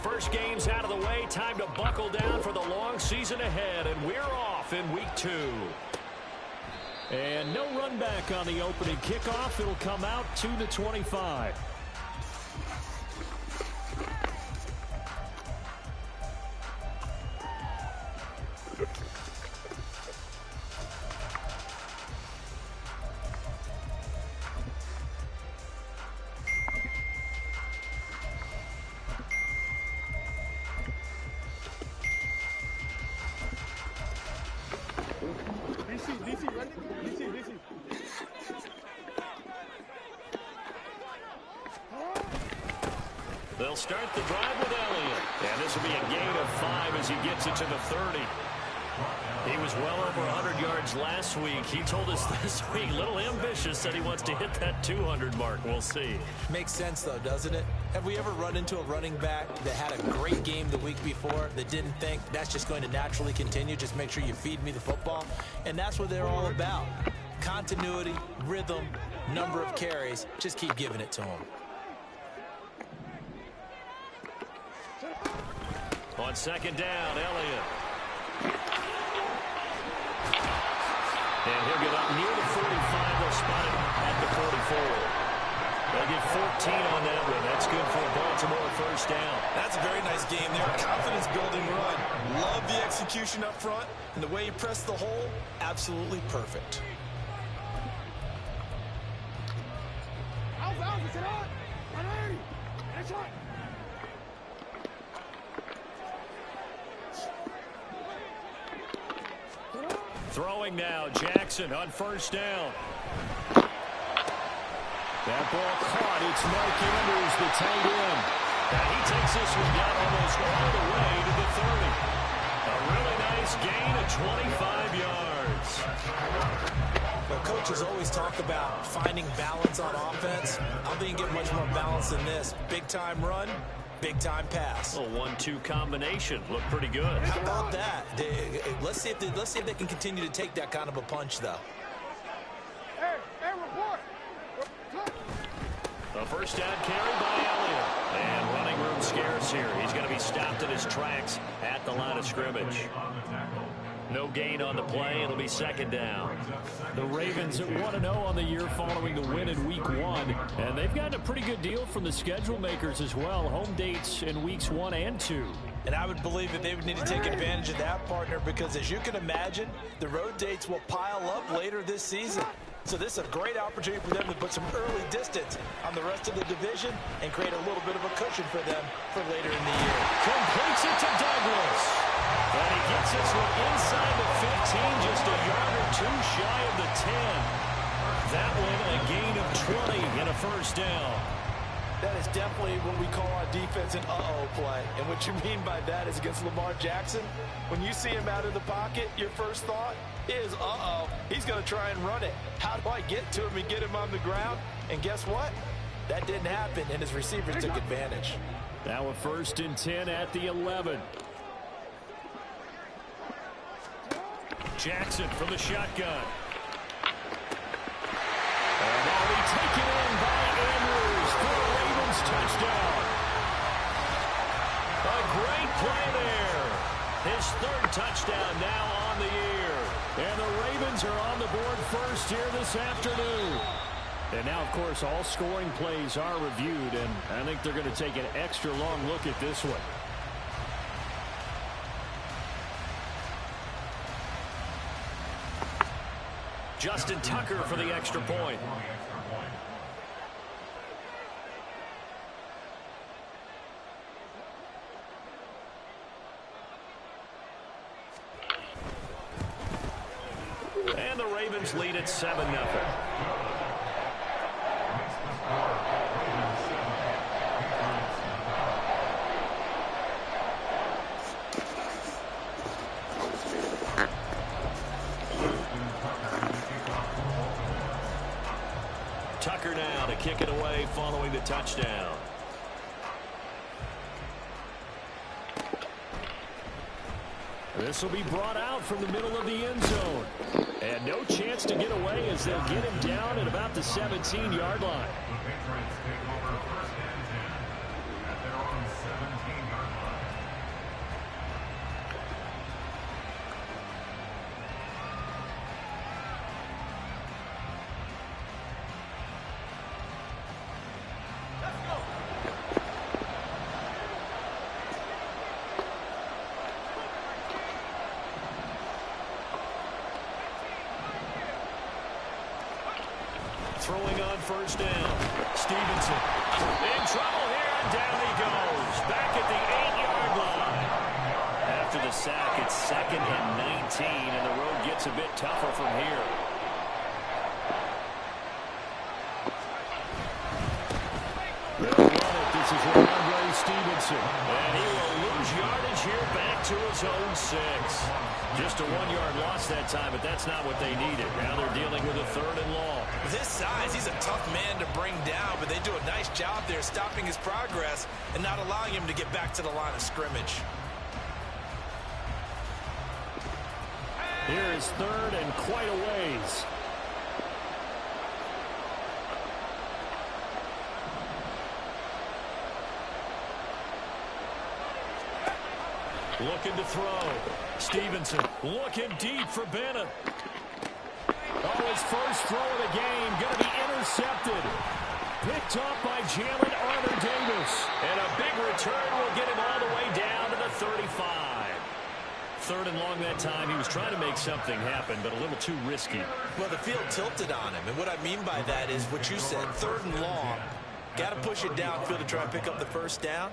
First game's out of the way. Time to buckle down for the long season ahead, and we're off in week 2. And no run back on the opening kickoff. It'll come out 2-25. They'll start the drive with Elliott. And this will be a gain of 5 as he gets it to the 30. He was well over 100 yards last week. He told us this week, a little ambitious, said he wants to hit that 200 mark. We'll see. Makes sense, though, doesn't it? Have we ever run into a running back that had a great game the week before that didn't think that's just going to naturally continue? Just make sure you feed me the football. And that's what they're all about. Continuity, rhythm, number of carries. Just keep giving it to them. On second down, Elliott. And he'll get up near the 45. They'll spot it at the 44. They'll get 14 on that one. That's good for a Baltimore first down. That's a very nice game there. Confidence-building run. Love the execution up front. And the way he pressed the hole, absolutely perfect. Throwing now, Jackson on first down. That ball caught. It's Mark Andrews, the tight end. And he takes this one down almost all the way to the 30. A really nice gain of 25 yards. Well, coaches always talk about finding balance on offense. I don't think you get much more balance than this. Big-time run, big-time pass. A 1-2 combination. Looked pretty good. How about that? Let's see if they can continue to take that kind of a punch, though. A first down carry by Elliott. And running room scarce here. He's going to be stopped in his tracks at the line of scrimmage. No gain on the play. It'll be second down. The Ravens at 1-0 on the year following the win in Week 1. And they've gotten a pretty good deal from the schedule makers as well. Home dates in Weeks 1 and 2. And I would believe that they would need to take advantage of that, partner, because as you can imagine, the road dates will pile up later this season. So this is a great opportunity for them to put some early distance on the rest of the division and create a little bit of a cushion for them for later in the year. Completes it to Douglas. And he gets this one inside the 15, just a yard or two shy of the 10. That one a gain of 20 and a first down. That is definitely what we call our defense an uh-oh play. And what you mean by that is against Lamar Jackson, when you see him out of the pocket, your first thought is, uh-oh, he's going to try and run it. How do I get to him and get him on the ground? And guess what? That didn't happen, and his receivers took advantage. Now a first and 10 at the 11. Jackson from the shotgun. And that'll be taken in by Andrews for a Ravens touchdown. A great play there. His third touchdown now on the year. And the Ravens are on the board first here this afternoon. And now, of course, all scoring plays are reviewed, and I think they're going to take an extra long look at this one. Justin Tucker for the extra point. And the Ravens lead at 7-0. Tucker now to kick it away following the touchdown. This will be brought out from the middle of the end zone. And no chance to get away as they'll get him down at about the 17-yard line. throwing on first down. Stevenson in trouble here, and down he goes. Back at the 8-yard line. After the sack, it's 2nd and 19, and the road gets a bit tougher from here. They'll run it. This is Ramondre Stevenson. And he will lose yardage here back to his own 6. Just a 1-yard loss that time, but that's not what they needed. Now they're dealing with a 3rd and long. With his size, he's a tough man to bring down, but they do a nice job there stopping his progress and not allowing him to get back to the line of scrimmage. Here is 3rd and quite a ways. Looking to throw. Stevenson looking deep for Bennett. Oh, his first throw of the game going to be intercepted. Picked up by Jalen Armour-Davis. And a big return will get him all the way down to the 35. 3rd and long that time. He was trying to make something happen, but a little too risky. Well, the field tilted on him, and what I mean by that is what you said, 3rd and long. Got to push it downfield to try and pick up the first down.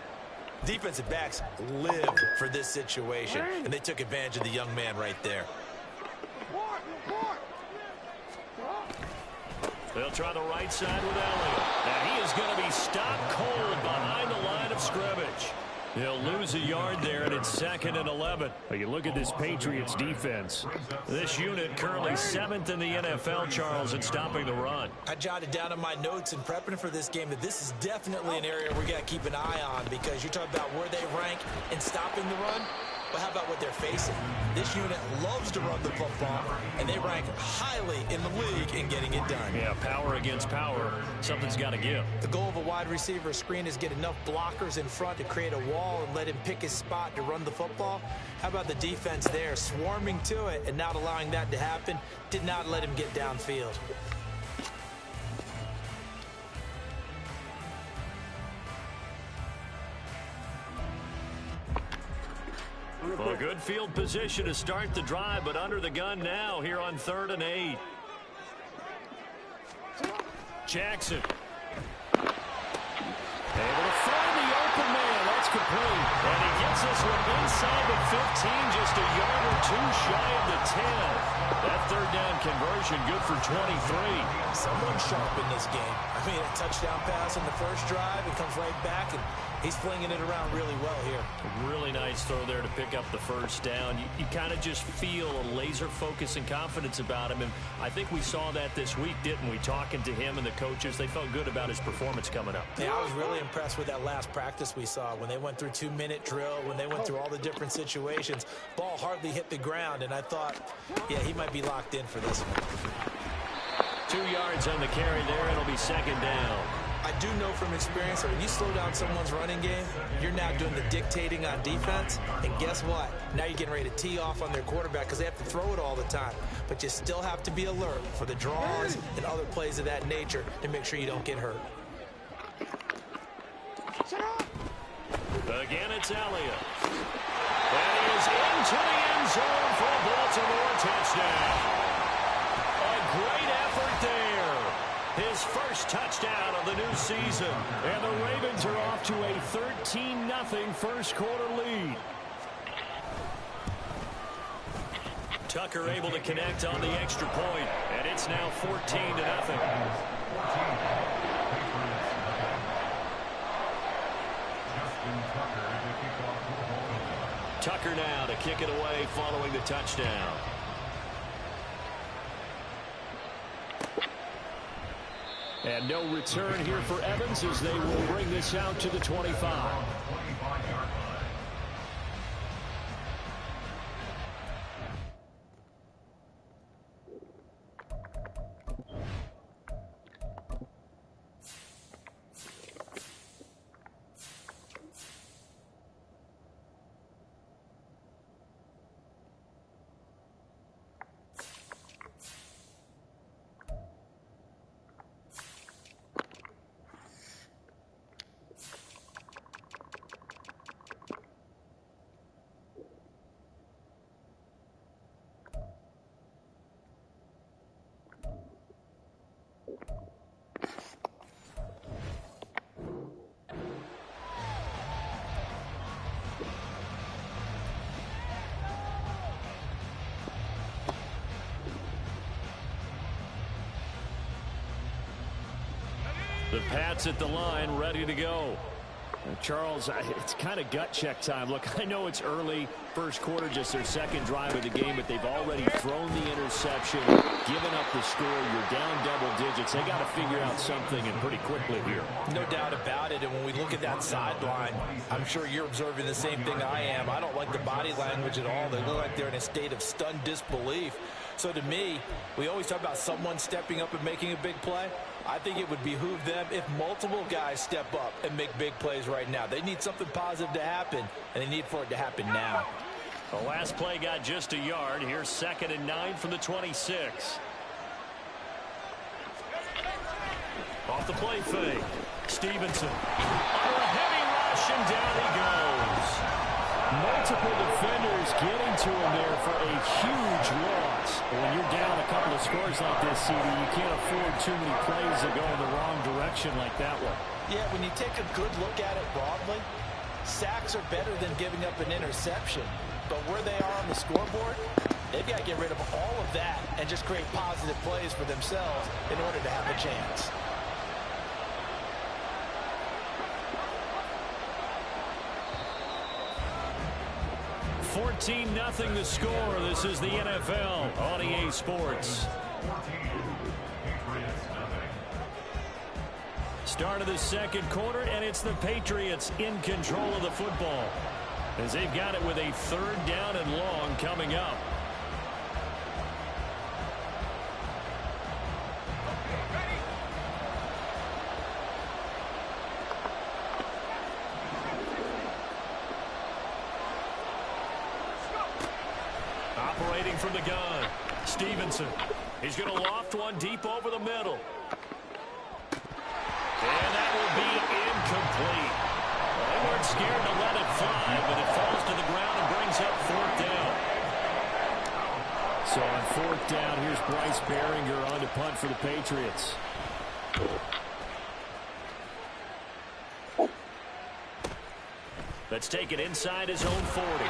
Defensive backs live for this situation, and they took advantage of the young man right there. They'll try the right side with Elliott. Now he is going to be stopped cold behind the line of scrimmage. They'll lose a yard there, and it's 2nd and 11. But you look at this Patriots defense. This unit currently 7th in the NFL, Charles, in stopping the run. I jotted down in my notes in prepping for this game that this is definitely an area we got to keep an eye on, because you're talking about where they rank in stopping the run. But how about what they're facing? This unit loves to run the football, and they rank highly in the league in getting it done. Yeah, power against power. Something's got to give. The goal of a wide receiver screen is get enough blockers in front to create a wall and let him pick his spot to run the football. How about the defense there, swarming to it and not allowing that to happen? Did not let him get downfield. Well, good field position to start the drive, but under the gun now here on 3rd and 8. Jackson. Able to find the open man. That's complete. And he gets this one inside the 15, just a yard or 2 shy of the 10. That 3rd down conversion good for 23. Someone sharp in this game. I mean, a touchdown pass on the first drive. It comes right back, and he's flinging it around really well here. A really nice throw there to pick up the first down. You kind of just feel a laser focus and confidence about him, and I think we saw that this week, didn't we? Talking to him and the coaches, they felt good about his performance coming up. Yeah, I was really impressed with that last practice we saw when they went through 2-minute drill, when they went through all the different situations. Ball hardly hit the ground, and I thought, yeah, he might be locked in for this one. 2 yards on the carry there. It'll be 2nd down. I do know from experience that when you slow down someone's running game, you're now doing the dictating on defense. And guess what? Now you're getting ready to tee off on their quarterback because they have to throw it all the time. But you still have to be alert for the draws and other plays of that nature to make sure you don't get hurt. Again, it's Elliott. And he is into the end zone for a Baltimore touchdown. A great effort there. His first touchdown of the new season. And the Ravens are off to a 13-0 first quarter lead. Tucker able to connect on the extra point, and it's now 14-0. Tucker now to kick it away following the touchdown. And no return here for Evans as they will bring this out to the 25. The Pats at the line, ready to go. Charles, it's kind of gut check time. Look, I know it's early, first quarter, just their second drive of the game, but they've already thrown the interception, given up the score. You're down double digits. They got to figure out something, and pretty quickly here. No doubt about it, and when we look at that sideline, I'm sure you're observing the same thing I am. I don't like the body language at all. They look like they're in a state of stunned disbelief. So to me, we always talk about someone stepping up and making a big play. I think it would behoove them if multiple guys step up and make big plays right now. They need something positive to happen, and they need for it to happen now. The last play got just a yard. Here's 2nd and 9 from the 26. Off the play fake. Stevenson. Under a heavy rush, and down he goes. Multiple defenders getting to him there for a huge loss. When you're down a couple of scores like this, CD, you can't afford too many plays that go in the wrong direction like that one. Yeah, when you take a good look at it broadly, sacks are better than giving up an interception. But where they are on the scoreboard, they've got to get rid of all of that and just create positive plays for themselves in order to have a chance. 14-0 the score. This is the NFL on EA Sports. Start of the second quarter, and it's the Patriots in control of the football as they've got it with a 3rd down and long coming up. Operating from the gun, Stevenson. He's going to loft one deep over the middle. And that will be incomplete. Well, they weren't scared to let it fly, but it falls to the ground and brings up 4th down. So on 4th down, here's Bryce Behringer on to punt for the Patriots. Let's take it inside his own 40.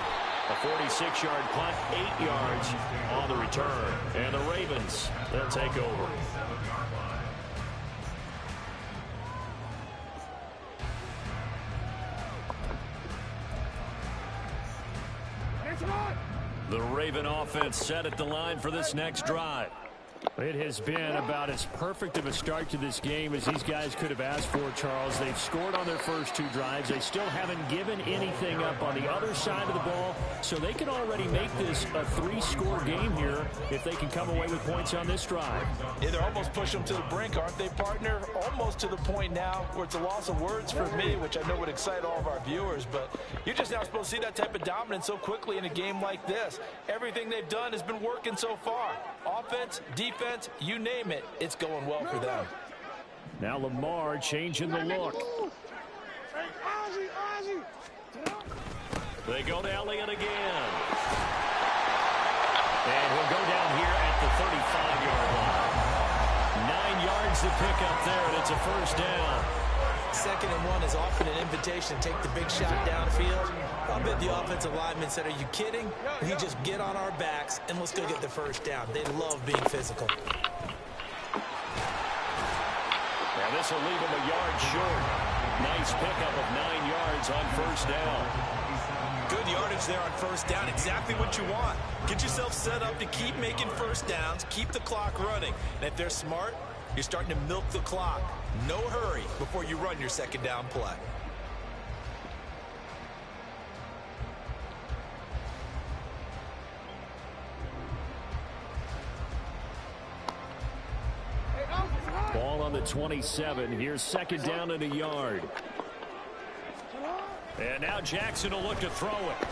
A 46-yard punt, 8 yards on the return. And the Ravens, they'll take over. The Raven offense set at the line for this next drive. It has been about as perfect of a start to this game as these guys could have asked for, Charles. They've scored on their first 2 drives. They still haven't given anything up on the other side of the ball, so they can already make this a 3-score game here if they can come away with points on this drive. Yeah, they're almost pushing them to the brink, aren't they, partner? Almost to the point now where it's a loss of words for me, which I know would excite all of our viewers, but you're just now supposed to see that type of dominance so quickly in a game like this. Everything they've done has been working so far. Offense, defense, you name it, it's going well for them. Now Lamar changing the look. They go to Elliott again. And he'll go down here at the 35-yard line. 9 yards to pick up there, and it's a 1st down. 2nd and 1 is often an invitation to take the big shot downfield. I bet the offensive linemen said, are you kidding? We just get on our backs and let's go get the 1st down. They love being physical. Now this will leave him a yard short. Nice pickup of 9 yards on 1st down. Good yardage there on 1st down. Exactly what you want. Get yourself set up to keep making 1st downs, keep the clock running. And if they're smart, you're starting to milk the clock. No hurry before you run your 2nd down play. Ball on the 27. Here's 2nd down and a yard. And now Jackson will look to throw it.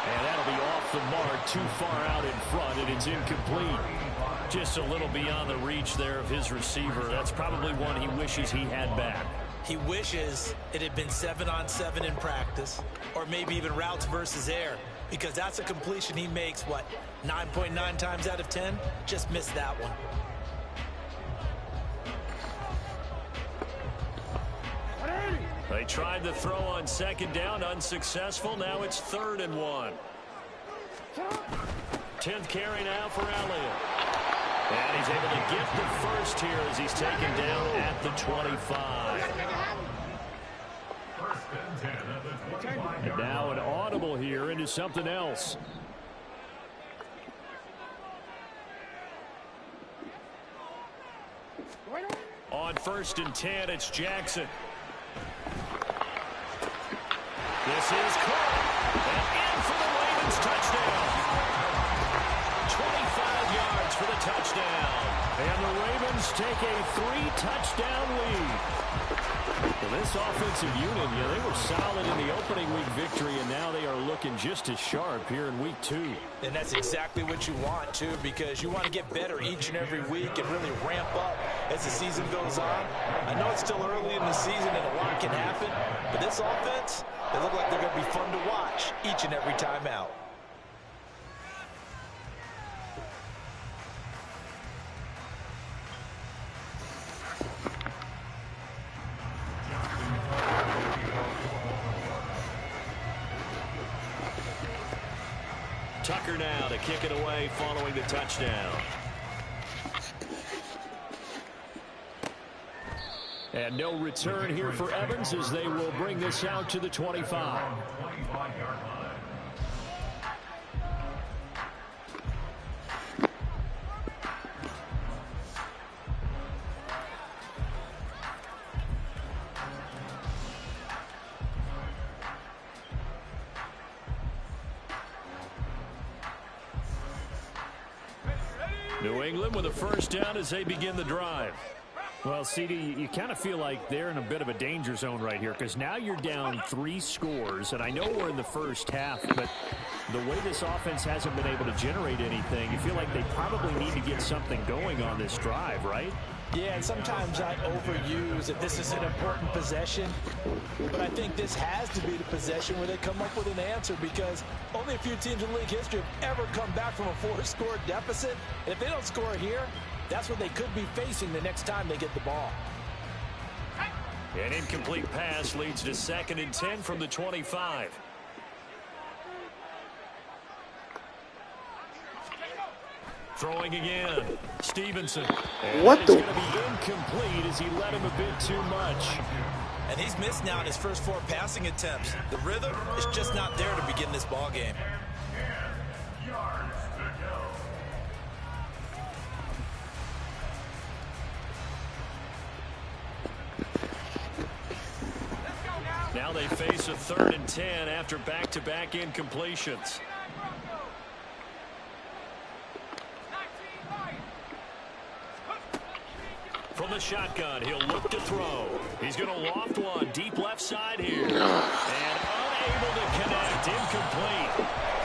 And that'll be off the mark, too far out in front, and it's incomplete. Just a little beyond the reach there of his receiver. That's probably one he wishes he had back. He wishes it had been 7-on-7 in practice, or maybe even routes versus air, because that's a completion he makes, 9.9 times out of 10? Just missed that one. They tried the throw on 2nd down, unsuccessful. Now it's 3rd and 1. 10th carry now for Elliott. And he's able to get the first here as he's taken down at the 25. And now an audible here into something else. On 1st and 10, it's Jackson. This is caught. And in for the Ravens touchdown. 25 yards for the touchdown. And the Ravens take a 3-touchdown lead. Well, this offensive unit, they were solid in the opening week victory, and now they are looking just as sharp here in week 2. And that's exactly what you want, too, because you want to get better each and every week and really ramp up as the season goes on. I know it's still early in the season and a lot can happen, but this offense, they look like they're going to be fun to watch each and every time out. Tucker now to kick it away following the touchdown. And no return here for Evans as they will bring this out to the 25. New England with a first down as they begin the drive. Well, CD, you kind of feel like they're in a bit of a danger zone right here because now you're down 3 scores, and I know we're in the first half, but the way this offense hasn't been able to generate anything, you feel like they probably need to get something going on this drive, right? Yeah, and sometimes I overuse that this is an important possession, but I think this has to be the possession where they come up with an answer because only a few teams in league history have ever come back from a 4-score deficit. And if they don't score here, that's what they could be facing the next time they get the ball. An incomplete pass leads to 2nd and 10 from the 25. Throwing again. Stevenson. And what the? It's going to be incomplete as he led him a bit too much. And he's missed now in his first 4 passing attempts. The rhythm is just not there to begin this ball game. Now they face a 3rd and 10 after back-to-back incompletions. From the shotgun, he'll look to throw. He's going to loft one deep left side here. And unable to connect. Incomplete.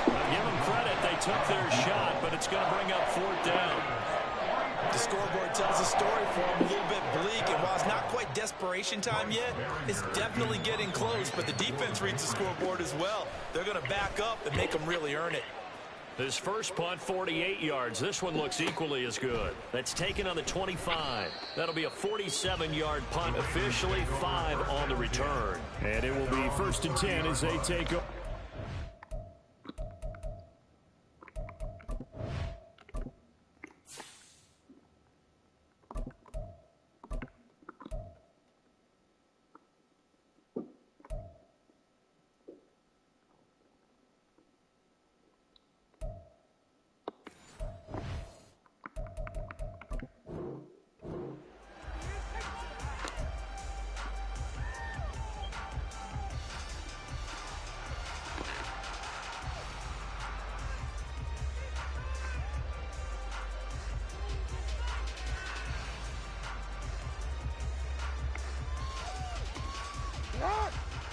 I'll give them credit. They took their shot, but it's going to bring up 4th down. The scoreboard tells a story for him, a little bit bleak, and while it's not quite desperation time yet, it's definitely getting close, but the defense reads the scoreboard as well. They're going to back up and make them really earn it. His first punt, 48 yards. This one looks equally as good. That's taken on the 25. That'll be a 47-yard punt, officially 5 on the return. And it will be 1st and 10 as they take over.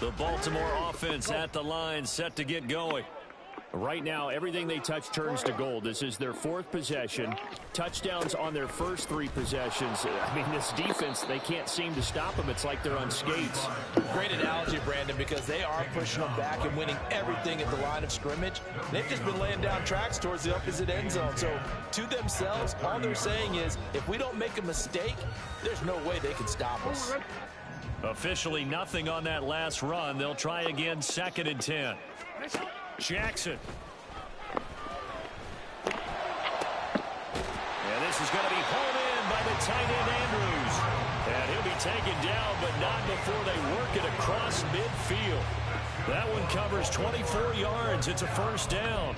The Baltimore offense at the line, set to get going. Right now, everything they touch turns to gold. This is their 4th possession. Touchdowns on their first 3 possessions. I mean, this defense, they can't seem to stop them. It's like they're on skates. Great analogy, Brandon, because they are pushing them back and winning everything at the line of scrimmage. They've just been laying down tracks towards the opposite end zone. So, to themselves, all they're saying is, if we don't make a mistake, there's no way they can stop us. Officially nothing on that last run. They'll try again, 2nd and 10. Jackson. And this This is going to be hauled in by the tight end, Andrews. And he'll be taken down, but not before they work it across midfield. That one covers 24 yards. It's a first down.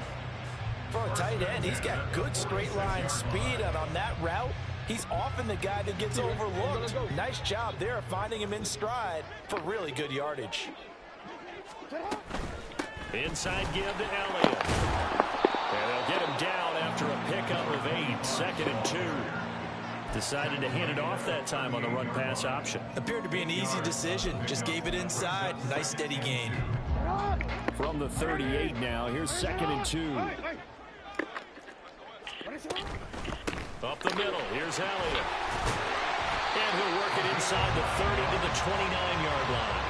For a tight end, he's got good straight line speed, and on that route, he's often the guy that gets overlooked. Nice job there finding him in stride for really good yardage. Inside give to Elliott. And they'll get him down after a pickup of 8, 2nd and 2. Decided to hand it off that time on the run-pass option. Appeared to be an easy decision. Just gave it inside. Nice steady gain. From the 38 now, here's 2nd and 2. Up the middle, here's Elliott. And he'll work it inside the 30 to the 29-yard line.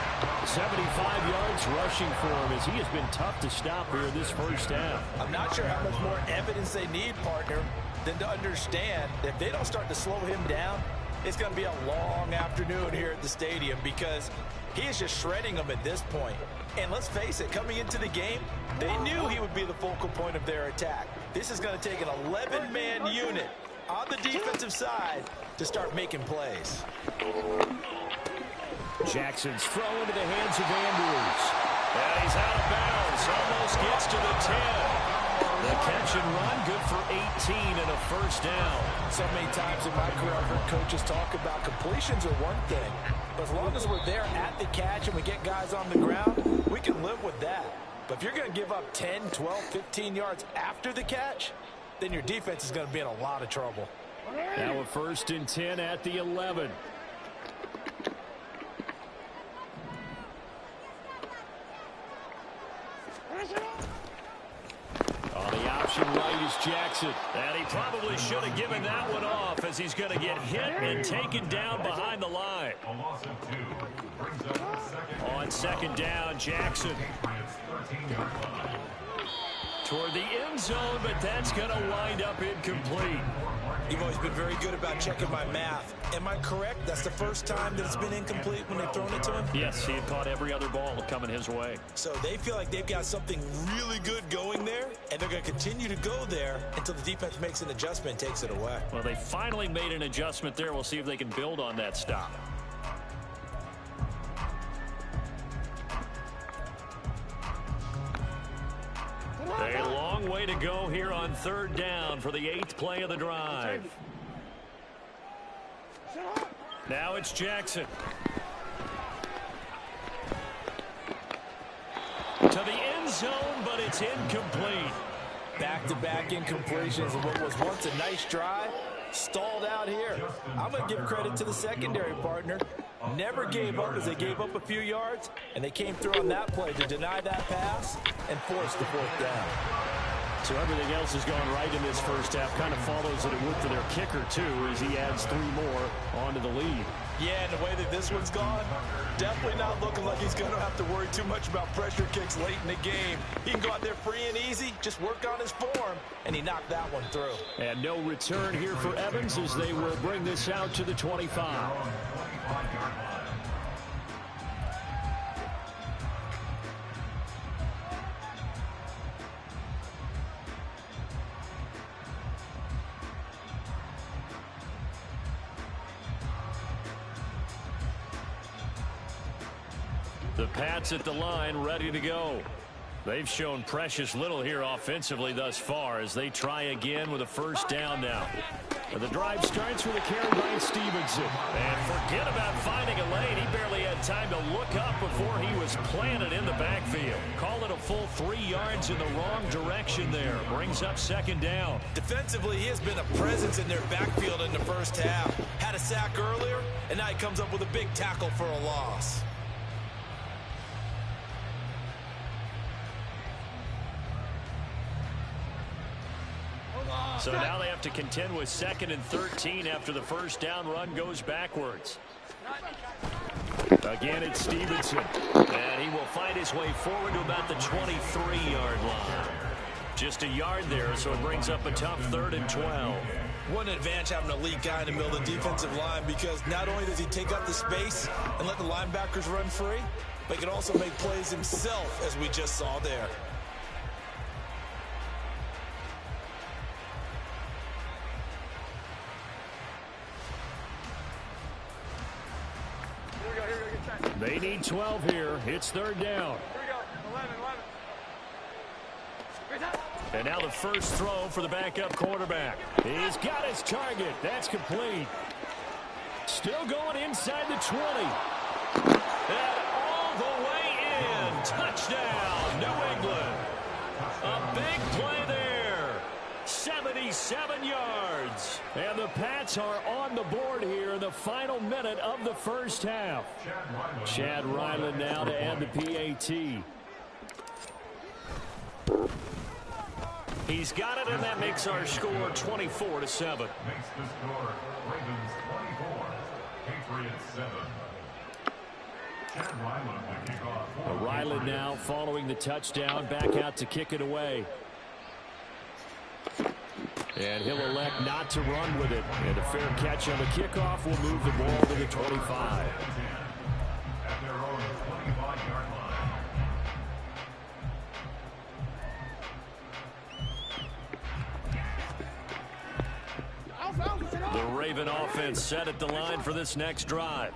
75 yards rushing for him as he has been tough to stop here this first half. I'm not sure how much more evidence they need, partner, than to understand that if they don't start to slow him down, it's going to be a long afternoon here at the stadium because he is just shredding them at this point. And let's face it, coming into the game, they knew he would be the focal point of their attack. This is going to take an 11-man unit on the defensive side to start making plays. Jackson's throw into the hands of Andrews. And he's out of bounds. Almost gets to the 10. The catch and run, good for 18 and a first down. So many times in my career, I've heard coaches talk about completions are one thing. But as long as we're there at the catch and we get guys on the ground, we can live with that. But if you're going to give up 10, 12, 15 yards after the catch, then your defense is going to be in a lot of trouble. Now a 1st and 10 at the 11. On the option right is Jackson. And he probably should have given that one off as he's going to get hit and taken down behind the line. On 2nd down, Jackson. Toward the end zone, but that's going to wind up incomplete. You've always been very good about checking my math. Am I correct? That's the first time that it's been incomplete when they've thrown it to him? Yes, he had caught every other ball coming his way. So they feel like they've got something really good going there, and they're going to continue to go there until the defense makes an adjustment and takes it away. Well, they finally made an adjustment there. We'll see if they can build on that stop. A long way to go here on 3rd down for the 8th play of the drive. Now it's Jackson. To the end zone, but it's incomplete. Back-to-back incompletions of what was once a nice drive, stalled out here. I'm going to give credit to the secondary partner. Never gave up as they gave up a few yards, and they came through on that play to deny that pass and force the 4th down. So everything else has gone right in this first half. Kind of follows that it would for their kicker, too, as he adds 3 more onto the lead. Yeah, and the way that this one's gone, definitely not looking like he's going to have to worry too much about pressure kicks late in the game. He can go out there free and easy, just work on his form, and he knocked that one through. And no return here for Evans as they will bring this out to the 25. The Pats at the line, ready to go. They've shown precious little here offensively thus far as they try again with a first down now. The drive starts with a carry by Stevenson. And forget about finding a lane. He barely had time to look up before he was planted in the backfield. Call it a full 3 yards in the wrong direction there. Brings up 2nd down. Defensively, he has been a presence in their backfield in the first half. Had a sack earlier, and now he comes up with a big tackle for a loss. So now they have to contend with 2nd and 13 after the first down run goes backwards. Again, it's Stevenson. And he will find his way forward to about the 23-yard line. Just a yard there, so it brings up a tough 3rd and 12. One advantage having an elite guy in the middle of the defensive line because not only does he take up the space and let the linebackers run free, but he can also make plays himself, as we just saw there. They need 12 here. It's third down. And now the first throw for the backup quarterback. He's got his target. That's complete. Still going inside the 20. And all the way in. Touchdown, New England. A big play there. 77 yards. And the Pats are on the board here in the final minute of the first half. Chad Ryland now to add the PAT. He's got it, and that makes our score 24-7. Makes the score Ravens 24, Patriots 7. Chad Ryland to kick off. Ryland now following the touchdown, back out to kick it away. And he'll elect not to run with it. And a fair catch on the kickoff will move the ball to the 25. At their own 25-yard line. The Raven offense set at the line for this next drive.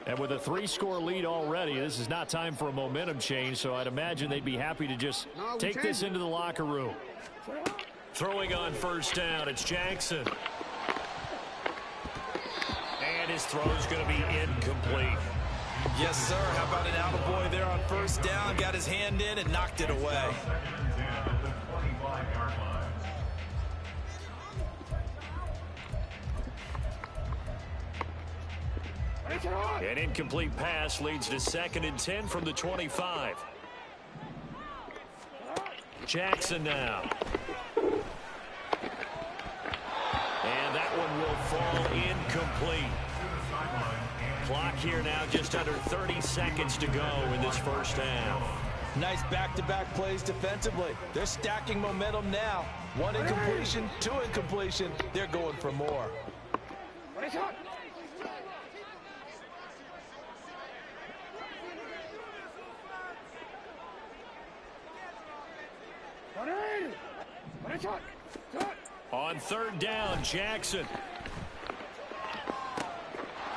And with a 3-score lead already, this is not time for a momentum change, so I'd imagine they'd be happy to just take this into the locker room. Throwing on first down, it's Jackson. And his throw's going to be incomplete. Yes, sir. How about an attaboy there on first down? Got his hand in and knocked it away. An incomplete pass leads to 2nd and 10 from the 25. Jackson now. And that one will fall incomplete. Clock here now just under 30 seconds to go in this first half. Nice back-to-back plays defensively. They're stacking momentum now. 1 incompletion, 2 incompletion. They're going for more. On third down, Jackson.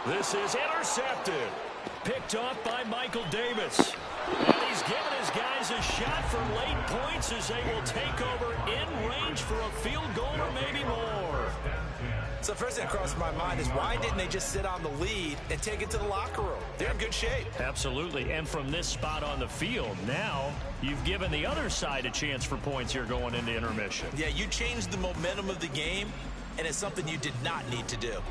This is intercepted. Picked off by Michael Davis. And he's given his guys a shot for late points as they will take over in range for a field goal or maybe more. So first thing that crossed my mind is why didn't they just sit on the lead and take it to the locker room? They're in good shape. Absolutely. And from this spot on the field, now you've given the other side a chance for points here going into intermission. Yeah, you changed the momentum of the game, and it's something you did not need to do.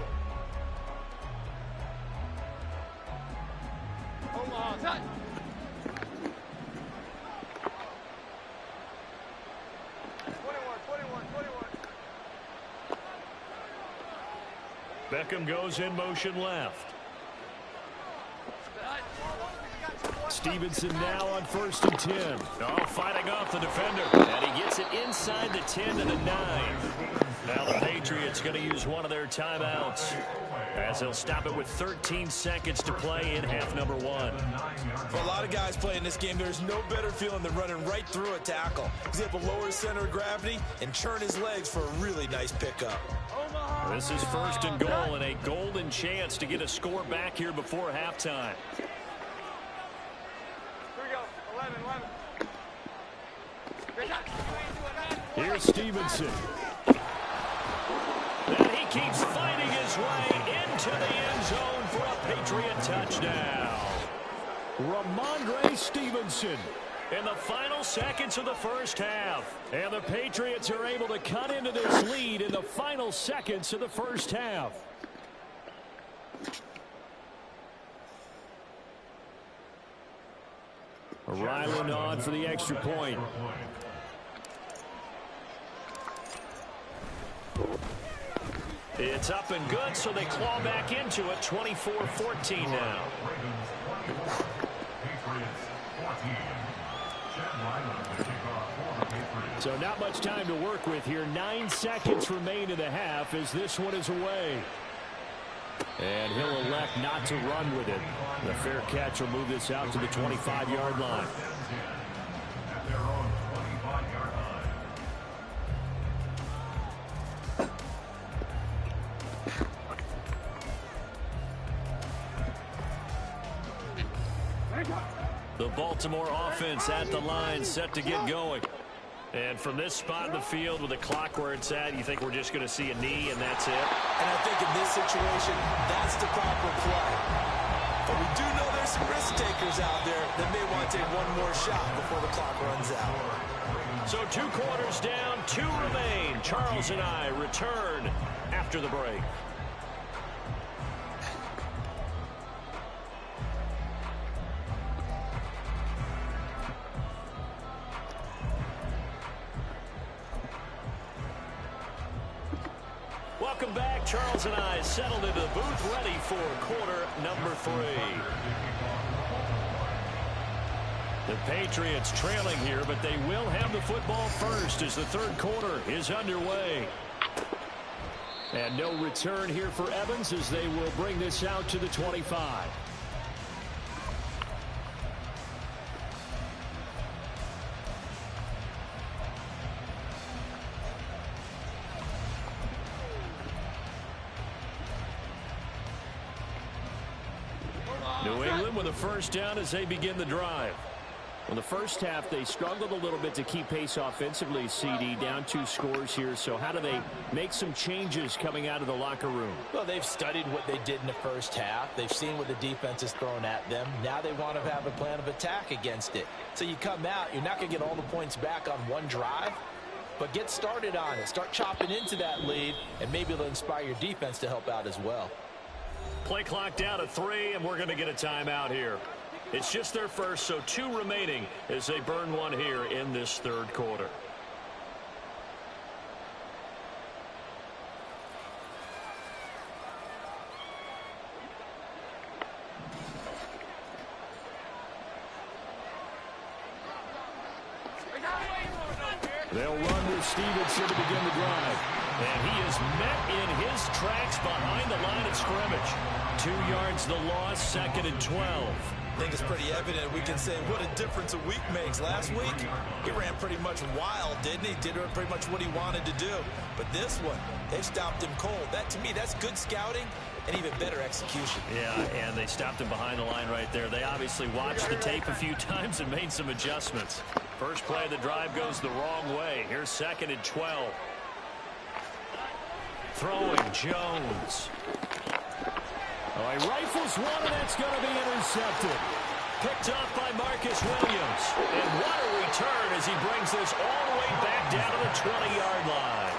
Beckham goes in motion left. Stevenson now on 1st and 10. Oh, fighting off the defender. And he gets it inside the 10 to the 9. Now the Patriots going to use one of their timeouts as they'll stop it with 13 seconds to play in half number 1. For a lot of guys playing this game, there's no better feeling than running right through a tackle. He's able to lower his center of gravity and churn his legs for a really nice pickup. This is 1st and goal and a golden chance to get a score back here before halftime. Here's Stevenson. And he keeps fighting his way into the end zone for a Patriot touchdown. Ramondre Stevenson in the final seconds of the first half. And the Patriots are able to cut into this lead in the final seconds of the first half. Ryland on for the extra point. It's up and good, so they claw back into it. 24-14 now. So not much time to work with here. 9 seconds remain in the half as this one is away. And he'll elect not to run with it. The fair catch will move this out to the 25-yard line. The Baltimore offense at the line, set to get going. And from this spot in the field with the clock where it's at, you think we're just going to see a knee and that's it? And I think in this situation, that's the proper play. But we do know there's some risk takers out there that may want to take one more shot before the clock runs out. So 2 quarters down, 2 remain. Charles and I return after the break. Welcome back. Charles and I settled into the booth, ready for quarter number 3. The Patriots trailing here, but they will have the football first as the 3rd quarter is underway. And no return here for Evans as they will bring this out to the 25. New England with a first down as they begin the drive. Well, the first half, they struggled a little bit to keep pace offensively, CD, down 2 scores here. So how do they make some changes coming out of the locker room? Well, they've studied what they did in the first half. They've seen what the defense has thrown at them. Now they want to have a plan of attack against it. So you come out, you're not going to get all the points back on one drive, but get started on it. Start chopping into that lead, and maybe it'll inspire your defense to help out as well. Play clock down to 3, and we're going to get a timeout here. It's just their first, so 2 remaining as they burn one here in this 3rd quarter. They'll run with Stevenson to begin the drive. And he is met in his tracks behind the line of scrimmage. 2 yards the loss, 2nd and 12. I think it's pretty evident. We can say what a difference a week makes. Last week, he ran pretty much wild, didn't he? Did pretty much what he wanted to do. But this one, they stopped him cold. That, to me, that's good scouting and even better execution. Yeah, and they stopped him behind the line right there. They obviously watched the tape a few times and made some adjustments. First play of the drive goes the wrong way. Here's 2nd and 12. Throwing Jones. Oh, he rifles one, and that's going to be intercepted. Picked up by Marcus Williams. And what a return as he brings this all the way back down to the 20-yard line.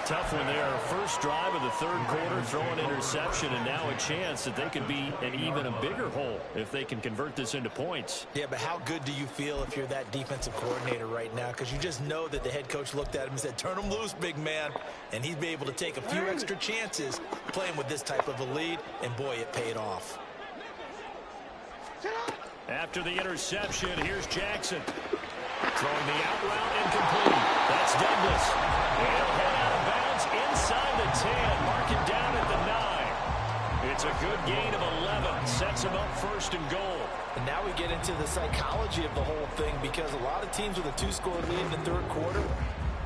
Tough one there. First drive of the 3rd quarter, throwing interception, and now a chance that they could be in even a bigger hole if they can convert this into points. Yeah, but how good do you feel if you're that defensive coordinator right now? Because you just know that the head coach looked at him and said, turn him loose, big man. And he'd be able to take a few extra chances playing with this type of a lead, and boy, it paid off. After the interception, here's Jackson. Throwing the out route incomplete. That's Douglas. He'll head out of bounds inside the 10. Mark it down at the 9. It's a good gain of 11. Sets him up 1st and goal. And now we get into the psychology of the whole thing, because a lot of teams with a 2-score lead in the 3rd quarter,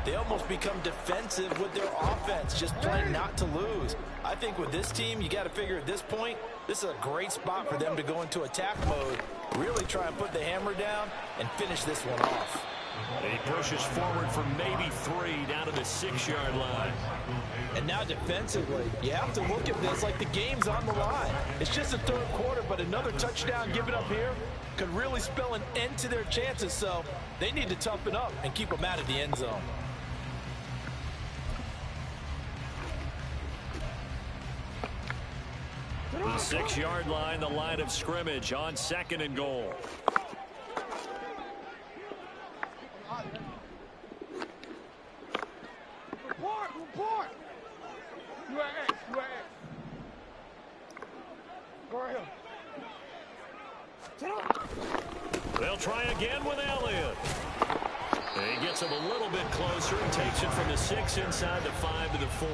they almost become defensive with their offense, just playing not to lose. I think with this team, you got to figure at this point, this is a great spot for them to go into attack mode, really try and put the hammer down and finish this one off. He pushes forward for maybe 3 down to the 6-yard line. And now defensively, you have to look at this like the game's on the line. It's just the 3rd quarter, but another touchdown given up here could really spell an end to their chances, so they need to toughen up and keep them out of the end zone. The 6-yard line, the line of scrimmage on 2nd and goal. Report! UAX. Go ahead. They'll try again with Elliott. He gets him a little bit closer and takes it from the 6 inside the 5 to the 4.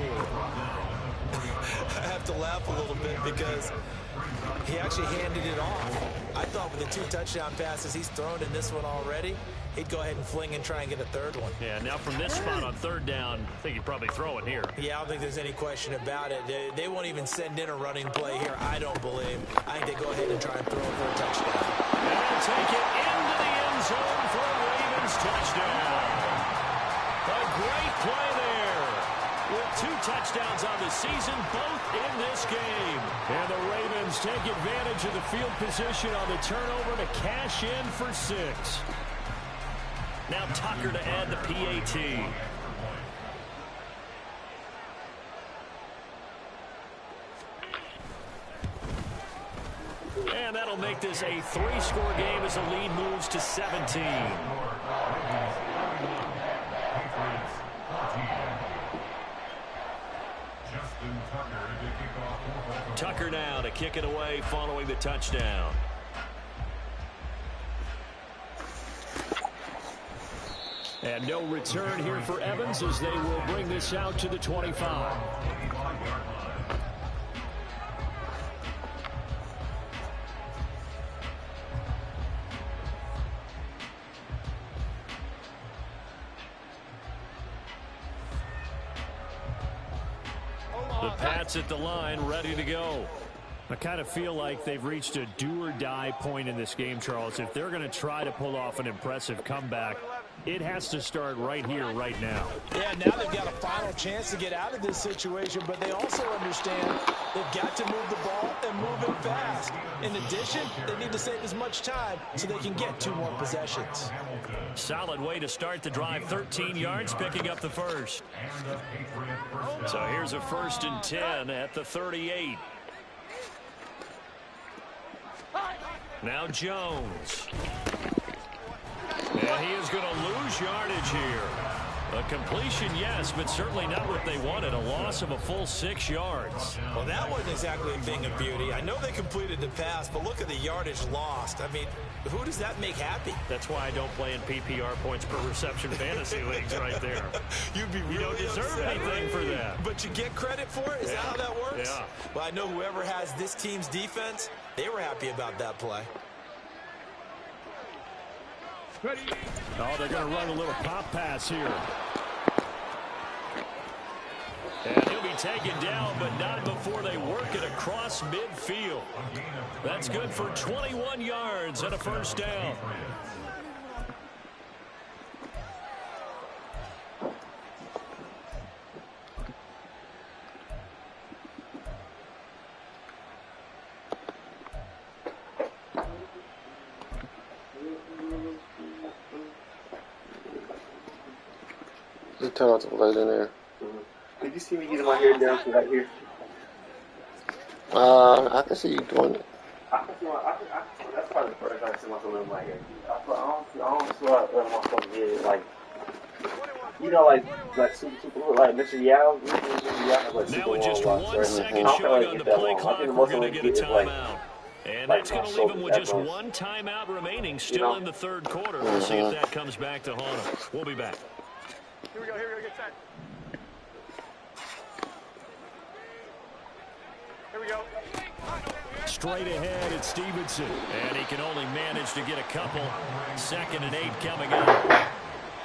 I have to laugh a little bit because he actually handed it off. I thought with the 2 touchdown passes he's thrown in this one already, he'd go ahead and fling and try and get a 3rd one. Yeah, now from this spot on 3rd down, I think he'd probably throw it here. Yeah, I don't think there's any question about it. They won't even send in a running play here, I don't believe. I think they go ahead and try and throw it for a touchdown. zone for a Ravens touchdown. A great play there. With 2 touchdowns on the season, both in this game. And the Ravens take advantage of the field position on the turnover to cash in for 6. Now Tucker to add the PAT. And that'll make this a 3-score game as the lead moves to 17. Tucker now to kick it away following the touchdown. And no return here for Evans as they will bring this out to the 25. The Pats at the line, ready to go. I kind of feel like they've reached a do-or-die point in this game, Charles. If they're going to try to pull off an impressive comeback, it has to start right here, right now. Yeah, now they've got a final chance to get out of this situation, but they also understand they've got to move the ball and move it fast. In addition, they need to save as much time so they can get 2 more possessions. Solid way to start the drive. 13 yards, picking up the first. So here's a 1st and 10 at the 38. Now Jones. And he is going to lose yardage here. A completion, yes, but certainly not what they wanted. A loss of a full 6 yards. Well, that wasn't exactly a thing of beauty. I know they completed the pass, but look at the yardage lost. I mean, who does that make happy? That's why I don't play in PPR points per reception fantasy leagues right there. You'd be really You don't deserve anything for that. But you get credit for it? Is that how that works? Yeah. Well, I know whoever has this team's defense, they were happy about that play. Oh, they're going to run a little pop pass here. And he'll be taken down, but not before they work it across midfield. That's good for 21 yards and a 1st down. Just turn off the light in there. Did you see me getting my hair down to right here? I can see you doing it. That's probably the first time I see myself in my hair. I don't feel like letting myself get it, like, you know, like super, like Mr. Yao. Like Now with just 1 second showing on the play clock, we're going to get a timeout. And that's going to leave him with just 1 timeout remaining, still in the 3rd quarter. We'll see if that comes back to haunt him. We'll be back. Here we go, get set. Here we go. Straight ahead, it's Stevenson. And he can only manage to get a couple. 2nd and 8 coming up.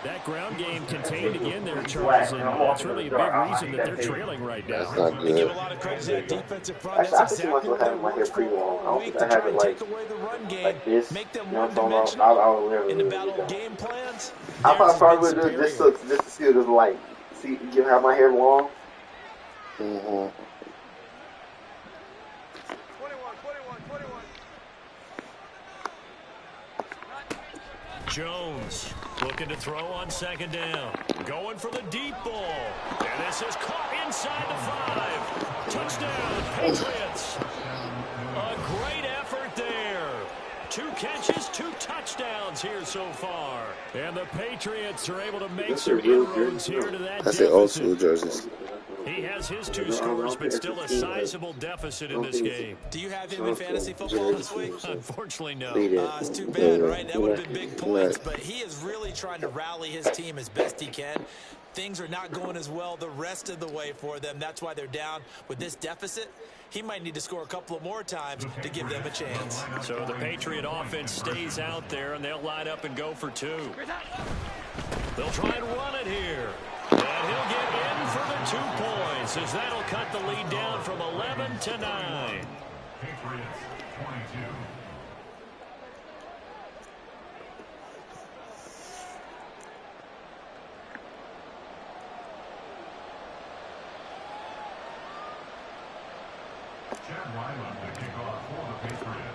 That ground game contained again there, Charles, and that's really a big reason that they're trailing right now. That's not They give a good. lot of credit to that defensive front. I That's can see exactly myself what they having my hair worked pretty for long. I all don't week think to I try have it and like take away the run game, like this. make them You know what I'm talking one-dimensional. about? I would never In the do battle that. of game plans, I theirs has probably been would do it superior. just to see it as like, see, you have my hair long. 21. Jones looking to throw on 2nd down. Going for the deep ball. And this is caught inside the 5. Touchdown, Patriots. A great effort there. 2 catches, 2 touchdowns here so far. And the Patriots are able to make That's some a real inroads jersey. here to that That's the old school deficit. jerseys. He has his 2 scores, but still a sizable deficit in this game. Do you have him in fantasy football this week? Unfortunately, no. It's too bad, right? That would have been big points, but he is really trying to rally his team as best he can. Things are not going as well the rest of the way for them. That's why they're down with this deficit. He might need to score a couple of more times to give them a chance. So the Patriot offense stays out there, and they'll line up and go for 2. They'll try and run it here. And he'll get in for the 2 points, as that'll cut the lead down from 11 to 9. Patriots 22.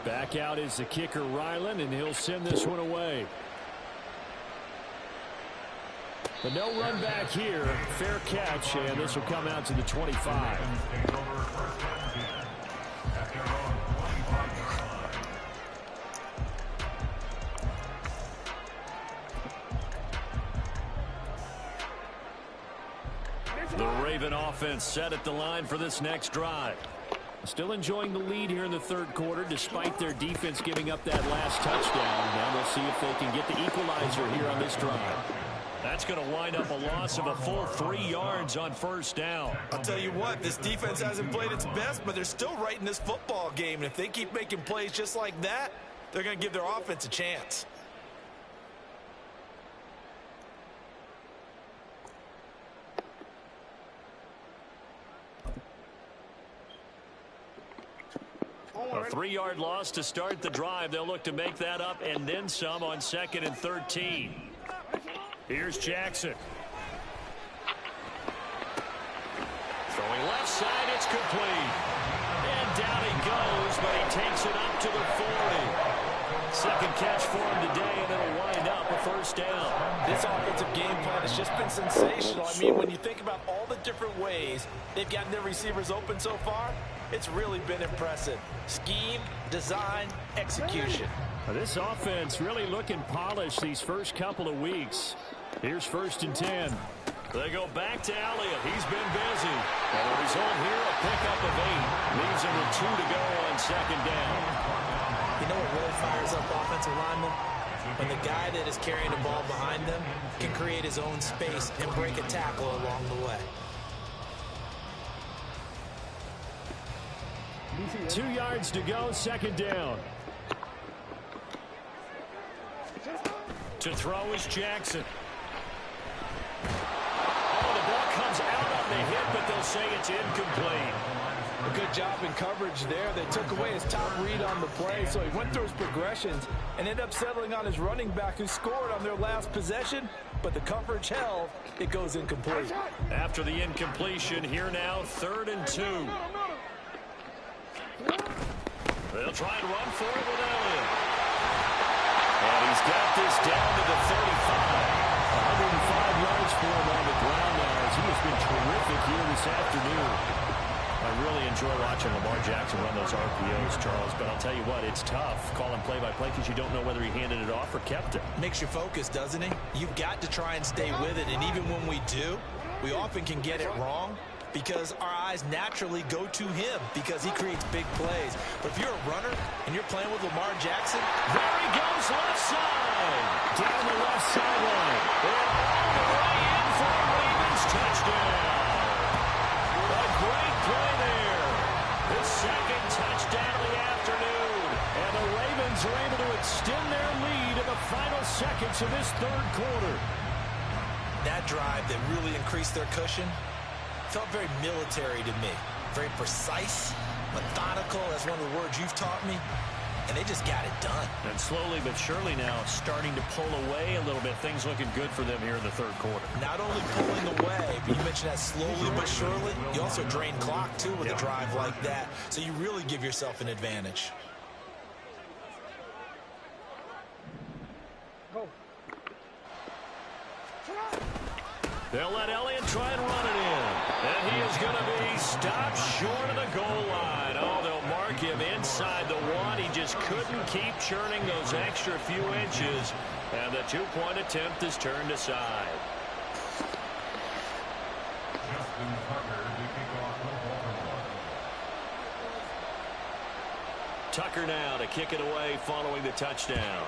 Back out is the kicker, Ryland, and he'll send this one away. But no run back here. Fair catch, and this will come out to the 25. The Raven offense set at the line for this next drive. Still enjoying the lead here in the third quarter despite their defense giving up that last touchdown. Now we'll see if they can get the equalizer here on this drive. That's going to wind up a loss of a full 3 yards on first down. I'll tell you what, this defense hasn't played its best, but they're still right in this football game. And if they keep making plays just like that, they're going to give their offense a chance. A 3-yard loss to start the drive. They'll look to make that up and then some on 2nd and 13. Here's Jackson. Throwing left side, it's complete. And down he goes, but he takes it up to the 40. Second catch for him today, and it'll wind up a first down. This offensive game plan has just been sensational. I mean, when you think about all the different ways they've gotten their receivers open so far, it's really been impressive. Scheme, design, execution. This offense really looking polished these first couple of weeks. Here's 1st and 10. They go back to Elliott. He's been busy. And the result here, a pickup of 8. Leaves him with 2 to go on 2nd down. You know what really fires up offensive linemen? When the guy that is carrying the ball behind them can create his own space and break a tackle along the way. 2 yards to go, 2nd down. To throw is Jackson. Oh, the ball comes out on the hit, but they'll say it's incomplete. A good job in coverage there. They took away his top read on the play, so he went through his progressions and ended up settling on his running back who scored on their last possession, but the coverage held. It goes incomplete. After the incompletion, here now, 3rd and 2. They'll try and run for it with Elliott. And he's got this down to the 35. 105 yards for him on the ground now as he has been terrific here this afternoon. I really enjoy watching Lamar Jackson run those RPOs, Charles, but I'll tell you what, it's tough calling play-by-play because you don't know whether he handed it off or kept it. Makes you focus, doesn't it? You've got to try and stay with it, and even when we do, we often can get it wrong because our eyes naturally go to him because he creates big plays. But if you're a runner and you're playing with Lamar Jackson, there he goes left side. Down the left sideline. And all the way in for a Ravens touchdown. A great play there. The 2nd touchdown of the afternoon. And the Ravens are able to extend their lead in the final seconds of this 3rd quarter. that drive that really increased their cushion felt very military to me. Very precise, methodical. That's one of the words you've taught me. And they just got it done. And slowly but surely now starting to pull away a little bit. Things looking good for them here in the 3rd quarter. Not only pulling away, but you mentioned that slowly but surely. You also drain clock, too, with a drive like that. So you really give yourself an advantage. They'll let Elliott try and run it in. And he is going to be stopped short of the goal line. Oh, they'll mark him inside the 1. He just couldn't keep churning those extra few inches. And the 2-point attempt is turned aside. Tucker now to kick it away following the touchdown.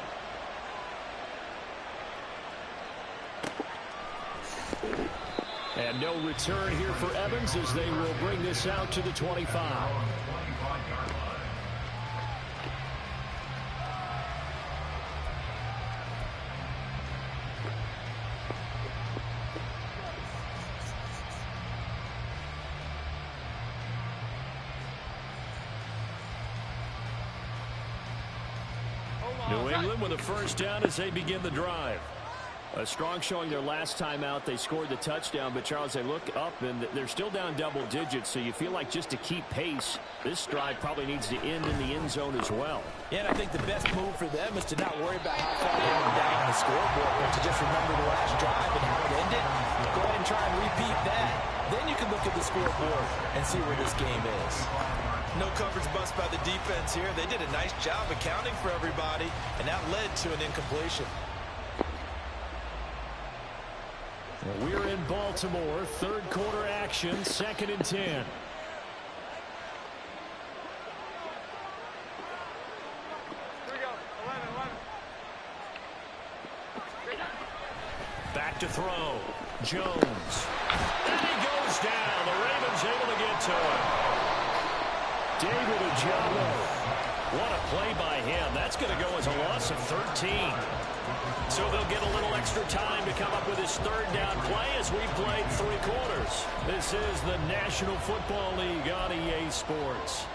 And no return here for Evans as they will bring this out to the 25. New England with a first down as they begin the drive. A strong showing their last time out. They scored the touchdown, but Charles, they look up and they're still down double digits, so you feel like just to keep pace, this drive probably needs to end in the end zone as well. Yeah, and I think the best move for them is to not worry about how far they went down on the scoreboard, but to just remember the last drive and how it ended. Go ahead and try and repeat that. Then you can look at the scoreboard and see where this game is. No coverage bust by the defense here. They did a nice job accounting for everybody, and that led to an incompletion. We're in Baltimore, third quarter action, 2nd and 10. Here we go. 11. Back to throw. Jones. And he goes down. The Ravens able to get to him. David Ojabo. What a play by him. That's going to go as a loss of 13. So they'll get a little extra time to come up with his third down play as we played 3 quarters. This is the National Football League on EA Sports.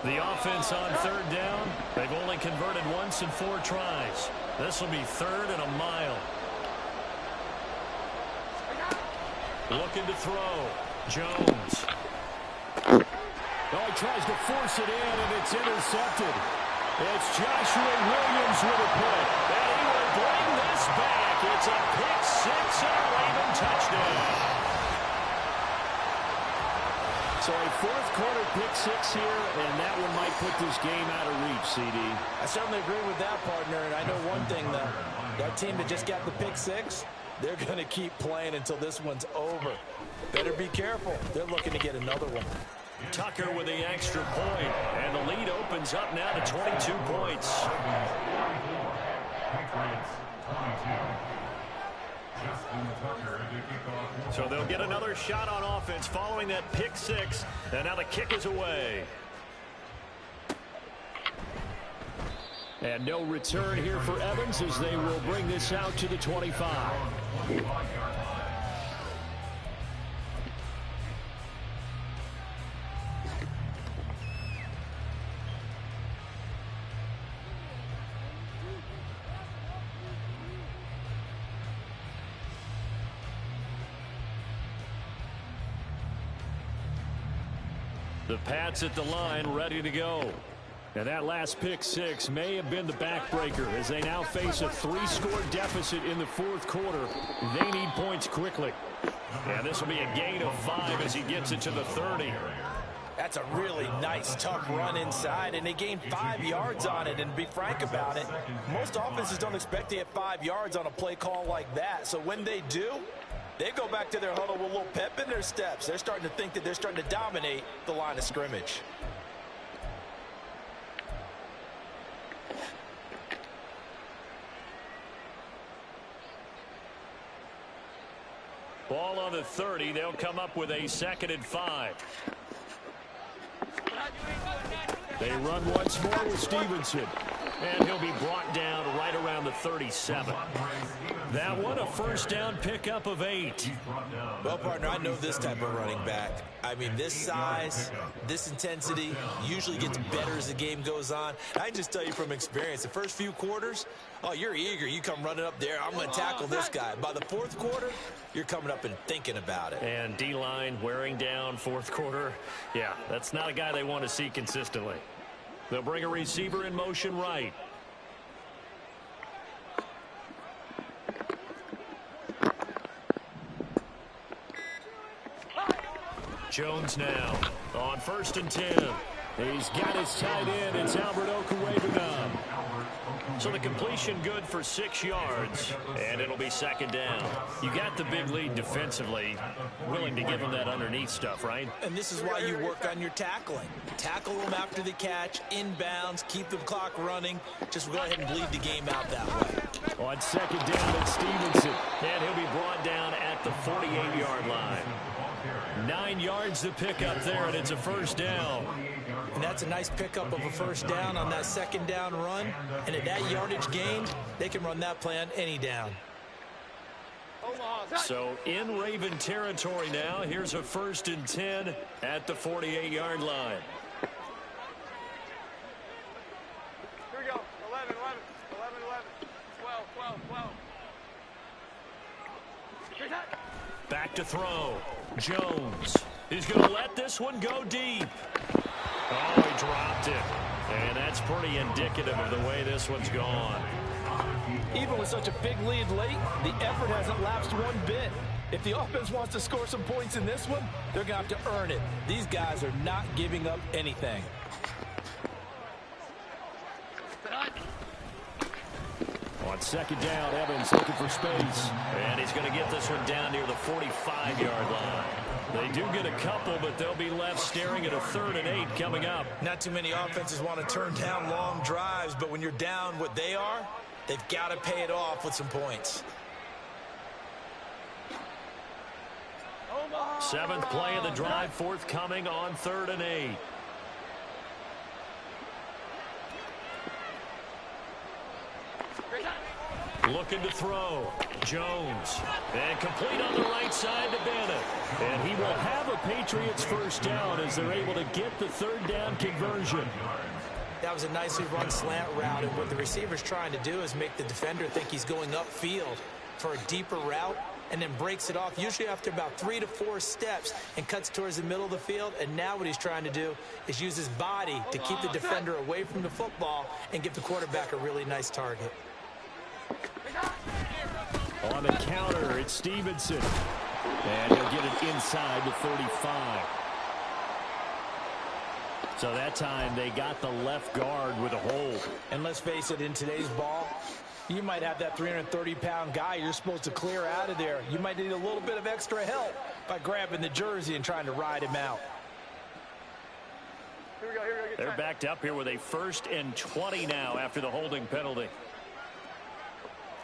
The offense on third down. They've only converted once in 4 tries. This will be 3rd and a mile. Looking to throw. Jones. Oh, he tries to force it in, and it's intercepted. It's Joshua Williams with a pick. And he will bring this back. It's a pick 6 and a Raven touchdown. So a 4th quarter pick 6 here, and that one might put this game out of reach, CD. I certainly agree with that, partner, and I know one thing, though. That team that just got the pick 6, they're going to keep playing until this one's over. Better be careful. They're looking to get another one. Tucker with the extra point, and the lead opens up now to 22 points. So they'll get another shot on offense following that pick 6, and now the kick is away. And no return here for Evans as they will bring this out to the 25. The Pats at the line, ready to go. And that last pick 6 may have been the backbreaker as they now face a 3-score deficit in the 4th quarter. They need points quickly. And this will be a gain of 5 as he gets it to the 30. That's a really nice, tough run inside, and they gained 5 yards on it. And to be frank about it, most offenses don't expect to get 5 yards on a play call like that. So when they do, they go back to their huddle with a little pep in their steps. They're starting to think that they're starting to dominate the line of scrimmage. Ball on the 30. They'll come up with a 2nd and 5. They run once more with Stevenson. And he'll be brought down right around the 37. That one, a 1st down pickup of 8. Well, partner, I know this type of running back. I mean, this size, this intensity usually gets better as the game goes on. I can just tell you from experience, the first few quarters, oh, you're eager. You come running up there. I'm going to tackle this guy. By the 4th quarter, you're coming up and thinking about it. And D-line wearing down 4th quarter. Yeah, that's not a guy they want to see consistently. They'll bring a receiver in motion right. Jones now on 1st and 10. He's got his tight end. It's Albert Okwuegbunam. So the completion good for 6 yards, and it'll be 2nd down. You got the big lead defensively, willing to give them that underneath stuff, right? And this is why you work on your tackling. Tackle them after the catch, inbounds, keep the clock running. Just go ahead and bleed the game out that way. On second down, it's Stevenson. And he'll be brought down at the 48-yard line. 9 yards to pick up there, and it's a first down. And that's a nice pickup of a first down on that second down run. And at that yardage gain, they can run that play on any down. So in Raven territory now, here's a 1st and 10 at the 48-yard line. Here we go. 11, 11, 11, 11, 12, 12, 12. Back to throw. Jones. He's going to let this one go deep. Oh, he dropped it. And that's pretty indicative of the way this one's gone. Even with such a big lead late, the effort hasn't lapsed one bit. If the offense wants to score some points in this one, they're going to have to earn it. These guys are not giving up anything. On second down, Evans looking for space. And he's going to get this one down near the 45-yard line. They do get a couple, but they'll be left staring at a 3rd and 8 coming up. Not too many offenses want to turn down long drives, but when you're down what they are, they've got to pay it off with some points. 7th play of the drive forthcoming on 3rd and 8. Looking to throw. Jones. And complete on the right side to Bennett. And he will have a Patriots first down as they're able to get the 3rd down conversion. That was a nicely run slant route, and what the receiver's trying to do is make the defender think he's going upfield for a deeper route, and then breaks it off, usually after about 3 to 4 steps, and cuts towards the middle of the field. And now what he's trying to do is use his body to keep the defender away from the football and give the quarterback a really nice target. On the counter, it's Stevenson. And he'll get it inside the 35. So that time they got the left guard with a hold. And let's face it, in today's ball, you might have that 330-pound guy you're supposed to clear out of there. You might need a little bit of extra help by grabbing the jersey and trying to ride him out. Here we go, here we go. They're backed up here with a 1st and 20 now after the holding penalty.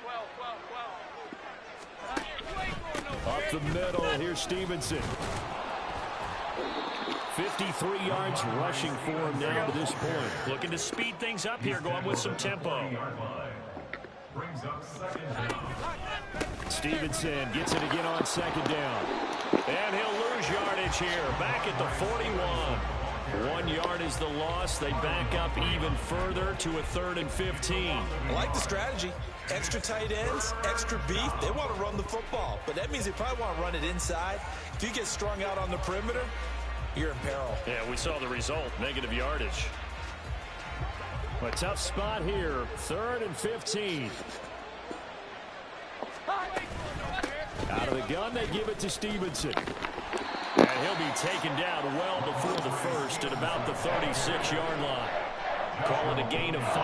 12, 12, 12. Up the middle, here's Stevenson. 53 yards rushing for him now to this point. Looking to speed things up here, going with some tempo. Stevenson gets it again on second down. And he'll lose yardage here, back at the 41. 1 yard is the loss. They back up even further to a 3rd and 15. I like the strategy. Extra tight ends, extra beef. They want to run the football, but that means they probably want to run it inside. If you get strung out on the perimeter, you're in peril. Yeah, we saw the result, negative yardage. A tough spot here, 3rd and 15. Out of the gun, they give it to Stevenson. And he'll be taken down well before the 1st at about the 36-yard line. Call it a gain of 5,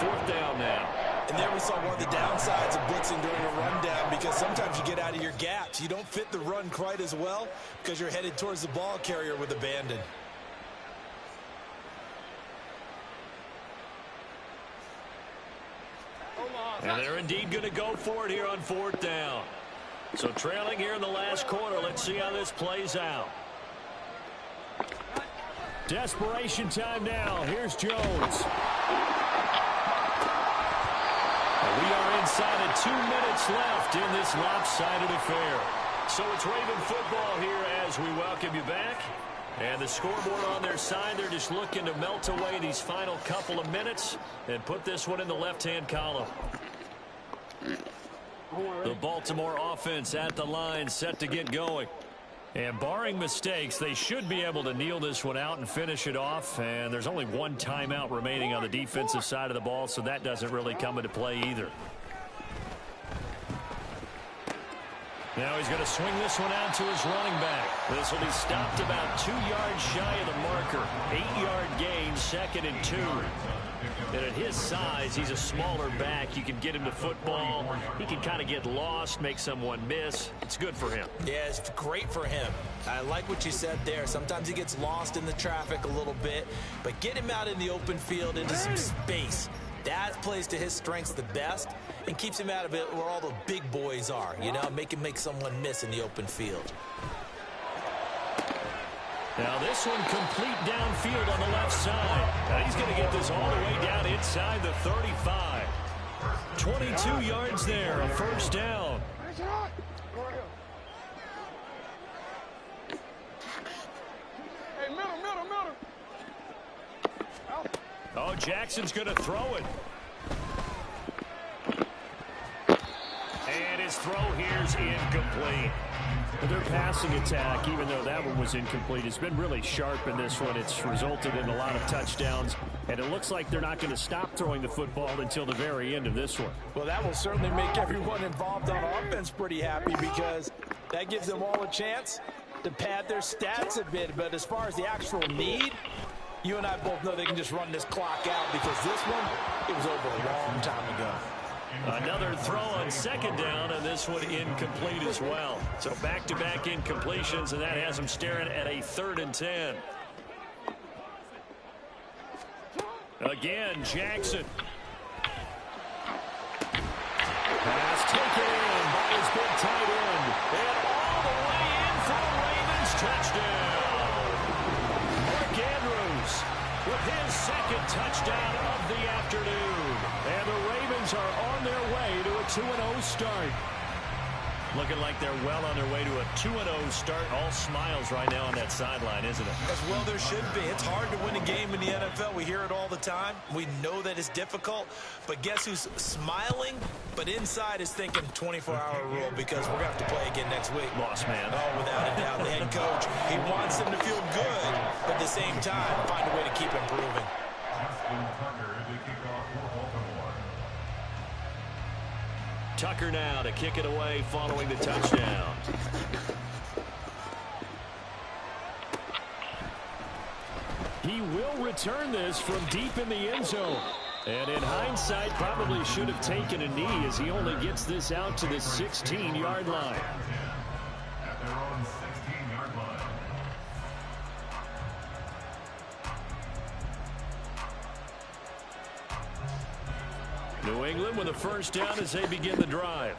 4th down now. And there we saw one of the downsides of blitzing during a rundown, because sometimes you get out of your gaps. You don't fit the run quite as well because you're headed towards the ball carrier with abandon. And they're indeed going to go for it here on 4th down. So trailing here in the last quarter. Let's see how this plays out. Desperation time now. Here's Jones. We are inside of 2 minutes left in this lopsided affair. So it's Raven football here as we welcome you back. And the scoreboard on their side, they're just looking to melt away these final couple of minutes and put this one in the left-hand column. The Baltimore offense at the line, set to get going. And barring mistakes, they should be able to kneel this one out and finish it off. And there's only 1 timeout remaining on the defensive side of the ball, so that doesn't really come into play either. Now he's going to swing this one out to his running back. This will be stopped about 2 yards shy of the marker. 8-yard gain, 2nd and 2. And at his size, he's a smaller back. You can get him to football. He can kind of get lost, make someone miss. It's good for him. Yeah, it's great for him. I like what you said there. Sometimes he gets lost in the traffic a little bit, but get him out in the open field into some space. That plays to his strengths the best and keeps him out of it where all the big boys are, you know, make someone miss in the open field. Now this one complete downfield on the left side. Now he's going to get this all the way down inside the 35. 22 yards there, a first down. Hey, middle. Oh, Jackson's going to throw it. And his throw here's incomplete. Their passing attack, even though that one was incomplete, has been really sharp in this one. It's resulted in a lot of touchdowns, and it looks like they're not going to stop throwing the football until the very end of this one. Well, that will certainly make everyone involved on offense pretty happy because that gives them all a chance to pad their stats a bit. But as far as the actual need, you and I both know they can just run this clock out because this one, it was over a long time ago. Another throw on second down, and this one incomplete as well. So back-to-back incompletions, and that has them staring at a 3rd and 10. Again, Jackson. Pass taken in by his big tight end. And all the way in for the Ravens touchdown. Mark Andrews with his 2nd touchdown of the afternoon. And the Ravens are on their way to a 2-0 start. Looking like they're well on their way to a 2-0 start. All smiles right now on that sideline, isn't it? As well there should be. It's hard to win a game in the NFL. We hear it all the time. We know that it's difficult. But guess who's smiling? But inside is thinking 24-hour rule because we're going to have to play again next week. Lost man. Oh, without a doubt. The head coach, he wants them to feel good, but at the same time, find a way to keep improving. Tucker now to kick it away following the touchdown. He will return this from deep in the end zone. And in hindsight, probably should have taken a knee as he only gets this out to the 16-yard line. At their own 16-yard line. New England with a first down as they begin the drive.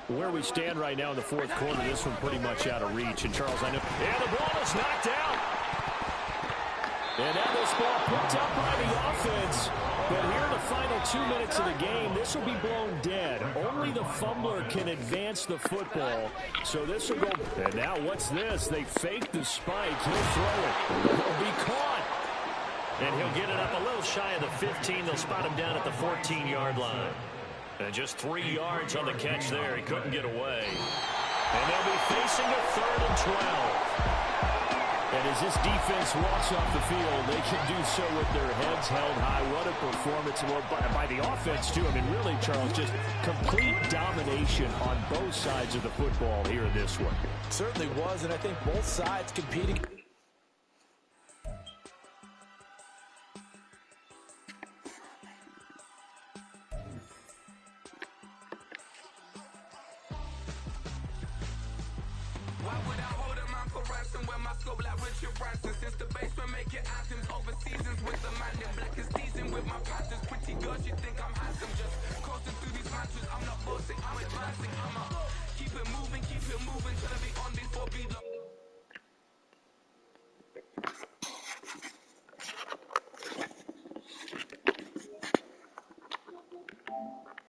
Where we stand right now in the 4th quarter, this one pretty much out of reach. And Charles, I know. And the ball is knocked out. And now this ball picked up by the offense. But here in the final 2 minutes of the game, this will be blown dead. Only the fumbler can advance the football. So this will go. And now what's this? They fake the spike. He'll throw it. He'll be caught. And he'll get it up a little shy of the 15. They'll spot him down at the 14-yard line. And just 3 yards on the catch there. He couldn't get away. And they'll be facing a 3rd and 12. And as this defense walks off the field, they can do so with their heads held high. What a performance by the offense, too. I mean, really, Charles, just complete domination on both sides of the football here in this one. It certainly was, and I think both sides competing. Since the basement making items over seasons with the man in black is seasoned with my patterns. Pretty girls, you think I'm handsome. Just coasting through these matches. I'm not bossing, I'm advancing. I'ma keep it moving till I be on before be